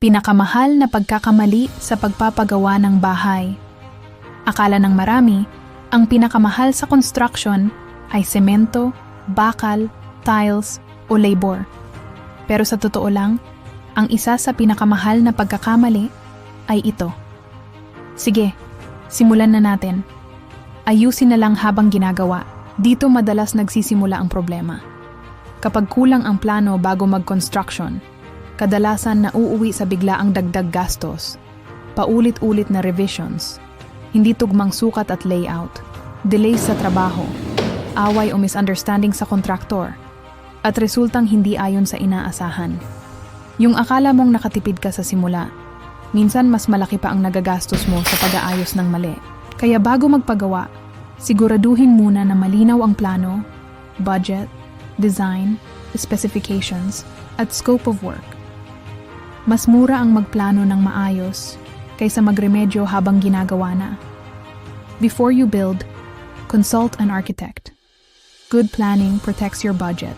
Pinakamahal na pagkakamali sa pagpapagawa ng bahay. Akala ng marami, ang pinakamahal sa construction ay semento, bakal, tiles o labor. Pero sa totoo lang, ang isa sa pinakamahal na pagkakamali ay ito. Sige, simulan na natin. Ayusin na lang habang ginagawa. Dito madalas nagsisimula ang problema. Kapag kulang ang plano bago mag-construction, kadalasan nauuwi sa biglaang dagdag gastos, paulit-ulit na revisions, hindi tugmang sukat at layout, delays sa trabaho, away o misunderstanding sa kontraktor, at resultang hindi ayon sa inaasahan. Yung akala mong nakatipid ka sa simula, minsan mas malaki pa ang nagagastos mo sa pag-aayos ng mali. Kaya bago magpagawa, siguraduhin muna na malinaw ang plano, budget, design, specifications, at scope of work. Mas mura ang magplano ng maayos kaysa magremedyo habang ginagawa na. Before you build, consult an architect. Good planning protects your budget